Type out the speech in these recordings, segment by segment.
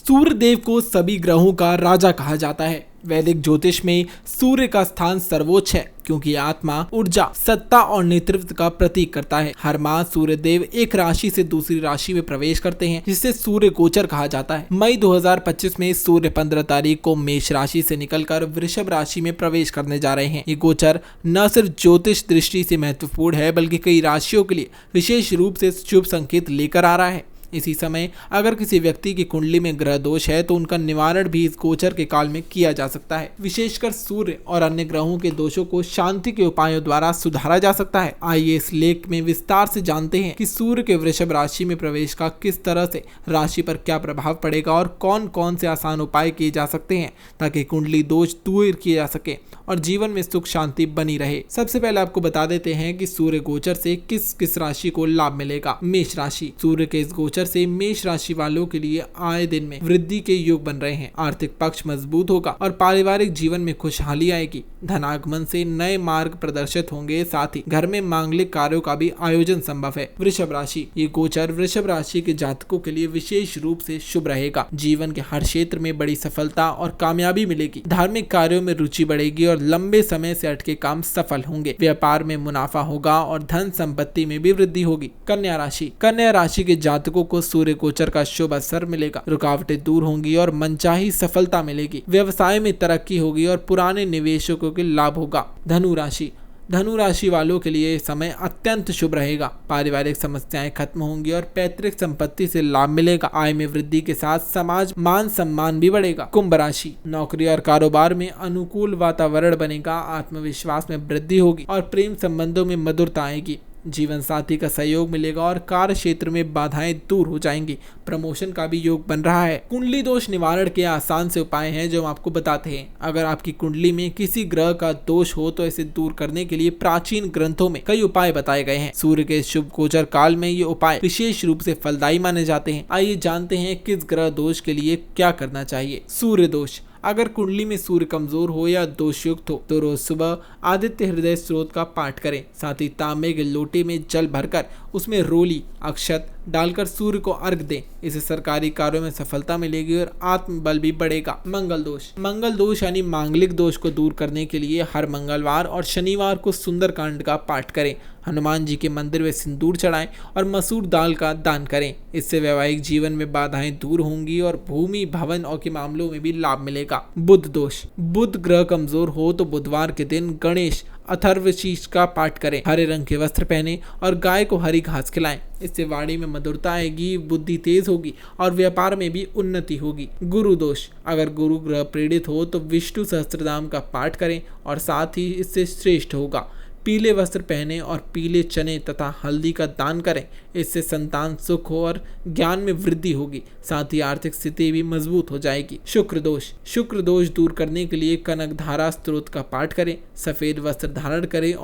सूर्य देव को सभी ग्रहों का राजा कहा जाता है। वैदिक ज्योतिष में सूर्य का स्थान सर्वोच्च है क्योंकि आत्मा, ऊर्जा, सत्ता और नेतृत्व का प्रतीक करता है। हर माह सूर्य देव एक राशि से दूसरी राशि में प्रवेश करते हैं जिसे सूर्य गोचर कहा जाता है। मई 2025 में सूर्य 15 तारीख को मेष राशि से निकलकर वृषभ राशि में प्रवेश करने जा रहे हैं। ये गोचर न सिर्फ ज्योतिष दृष्टि से महत्वपूर्ण है बल्कि कई राशियों के लिए विशेष रूप से शुभ संकेत लेकर आ रहा है। इसी समय अगर किसी व्यक्ति की कुंडली में ग्रह दोष है तो उनका निवारण भी इस गोचर के काल में किया जा सकता है। विशेषकर सूर्य और अन्य ग्रहों के दोषों को शांति के उपायों द्वारा सुधारा जा सकता है। आइए इस लेख में विस्तार से जानते हैं कि सूर्य के वृषभ राशि में प्रवेश का किस तरह से राशि पर क्या प्रभाव पड़ेगा और कौन कौन से आसान उपाय किए जा सकते हैं ताकि कुंडली दोष दूर किए जा सके और जीवन में सुख शांति बनी रहे। सबसे पहले आपको बता देते हैं कि सूर्य गोचर से किस किस राशि को लाभ मिलेगा। मेष राशि। सूर्य के इस गोचर से मेष राशि वालों के लिए आए दिन में वृद्धि के योग बन रहे हैं। आर्थिक पक्ष मजबूत होगा और पारिवारिक जीवन में खुशहाली आएगी। धनागमन से नए मार्ग प्रदर्शित होंगे, साथ ही घर में मांगलिक कार्यों का भी आयोजन संभव है। वृषभ राशि। ये गोचर वृषभ राशि के जातकों के लिए विशेष रूप से शुभ रहेगा। जीवन के हर क्षेत्र में बड़ी सफलता और कामयाबी मिलेगी। धार्मिक कार्यों में रुचि बढ़ेगी और लंबे समय से अटके काम सफल होंगे। व्यापार में मुनाफा होगा और धन संपत्ति में भी वृद्धि होगी। कन्या राशि। कन्या राशि के जातकों को सूर्य गोचर का शुभ असर मिलेगा। रुकावटें दूर होंगी और मनचाही सफलता मिलेगी। व्यवसाय में तरक्की होगी और पुराने निवेशकों के लाभ होगा। धनु राशि। धनु राशि वालों के लिए समय अत्यंत शुभ रहेगा। पारिवारिक समस्याएं खत्म होंगी और पैतृक संपत्ति से लाभ मिलेगा। आय में वृद्धि के साथ समाज मान सम्मान भी बढ़ेगा। कुंभ राशि। नौकरी और कारोबार में अनुकूल वातावरण बनेगा। आत्मविश्वास में वृद्धि होगी और प्रेम संबंधों में मधुरता आएगी। जीवन साथी का सहयोग मिलेगा और कार्य क्षेत्र में बाधाएं दूर हो जाएंगी। प्रमोशन का भी योग बन रहा है। कुंडली दोष निवारण के आसान से उपाय हैं जो हम आपको बताते हैं। अगर आपकी कुंडली में किसी ग्रह का दोष हो तो इसे दूर करने के लिए प्राचीन ग्रंथों में कई उपाय बताए गए हैं। सूर्य के शुभ गोचर काल में ये उपाय विशेष रूप से फलदायी माने जाते हैं। आइए जानते हैं किस ग्रह दोष के लिए क्या करना चाहिए। सूर्य दोष। अगर कुंडली में सूर्य कमजोर हो या दोषयुक्त हो तो रोज सुबह आदित्य हृदय स्रोत का पाठ करें। साथ ही तांबे के लोटे में जल भरकर उसमें रोली अक्षत डालकर सूर्य को अर्घ दें। इससे सरकारी कार्यों में सफलता मिलेगी और आत्मबल भी बढ़ेगा। मंगल दोष। मंगल दोष यानी मांगलिक दोष को दूर करने के लिए हर मंगलवार और शनिवार को सुंदरकांड का पाठ करें। हनुमान जी के मंदिर में सिंदूर चढ़ाएं और मसूर दाल का दान करें। इससे वैवाहिक जीवन में बाधाएं दूर होंगी और भूमि भवन और के मामलों में भी लाभ मिलेगा। बुध दोष। बुध ग्रह कमजोर हो तो बुधवार के दिन गणेश अथर्वशीष का पाठ करें। हरे रंग के वस्त्र पहने और गाय को हरी घास खिलाएं। इससे वाणी में मधुरता आएगी, बुद्धि तेज होगी और व्यापार में भी उन्नति होगी। गुरु दोष। अगर गुरु ग्रह पीड़ित हो तो विष्णु सहस्त्रनाम का पाठ करें और साथ ही इससे श्रेष्ठ होगा। पीले वस्त्र पहने और पीले चने तथा हल्दी का दान करें। इससे संतान सुख हो और ज्ञान में वृद्धि होगी। साथ ही आर्थिक स्थिति भी मजबूत हो जाएगी। शुक्र दोष। शुक्र दोष दूर करने के लिए कनक धारा स्त्रोत का पाठ करें। सफेद वस्त्र धारण करें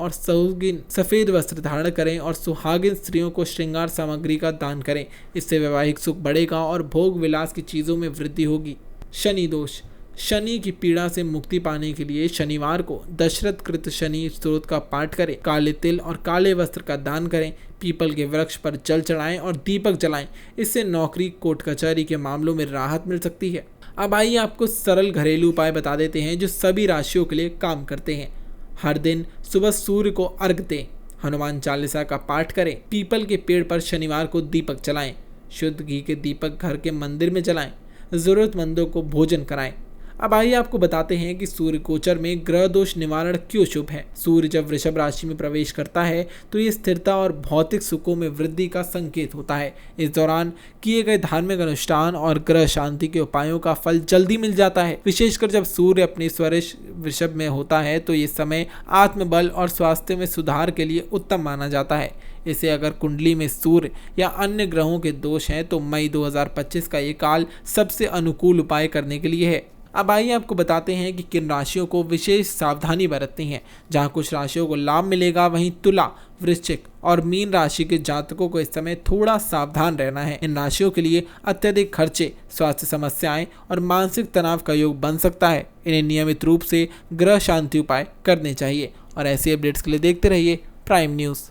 और सुहागिन स्त्रियों को श्रृंगार सामग्री का दान करें। इससे वैवाहिक सुख बढ़ेगा और भोग विलास की चीजों में वृद्धि होगी। शनि दोष। शनि की पीड़ा से मुक्ति पाने के लिए शनिवार को दशरथ कृत शनि स्त्रोत का पाठ करें। काले तिल और काले वस्त्र का दान करें। पीपल के वृक्ष पर जल चढ़ाएं और दीपक जलाएं। इससे नौकरी कोर्ट कचहरी के मामलों में राहत मिल सकती है। अब आइए आपको सरल घरेलू उपाय बता देते हैं जो सभी राशियों के लिए काम करते हैं। हर दिन सुबह सूर्य को अर्घ दें। हनुमान चालीसा का पाठ करें। पीपल के पेड़ पर शनिवार को दीपक जलाएं। शुद्ध घी के दीपक घर के मंदिर में जलाएं। जरूरतमंदों को भोजन कराएं। अब आइए आपको बताते हैं कि सूर्य गोचर में ग्रह दोष निवारण क्यों शुभ है। सूर्य जब वृषभ राशि में प्रवेश करता है तो ये स्थिरता और भौतिक सुखों में वृद्धि का संकेत होता है। इस दौरान किए गए धार्मिक अनुष्ठान और ग्रह शांति के उपायों का फल जल्दी मिल जाता है। विशेषकर जब सूर्य अपने स्वरिश वृषभ में होता है तो ये समय आत्मबल और स्वास्थ्य में सुधार के लिए उत्तम माना जाता है। इसे अगर कुंडली में सूर्य या अन्य ग्रहों के दोष हैं तो मई 2025 का ये काल सबसे अनुकूल उपाय करने के लिए है। अब आइए आपको बताते हैं कि किन राशियों को विशेष सावधानी बरतनी है। जहां कुछ राशियों को लाभ मिलेगा वहीं तुला, वृश्चिक और मीन राशि के जातकों को इस समय थोड़ा सावधान रहना है। इन राशियों के लिए अत्यधिक खर्चे, स्वास्थ्य समस्याएं और मानसिक तनाव का योग बन सकता है। इन्हें नियमित रूप से ग्रह शांति उपाय करने चाहिए और ऐसे अपडेट्स के लिए देखते रहिए प्राइम न्यूज़।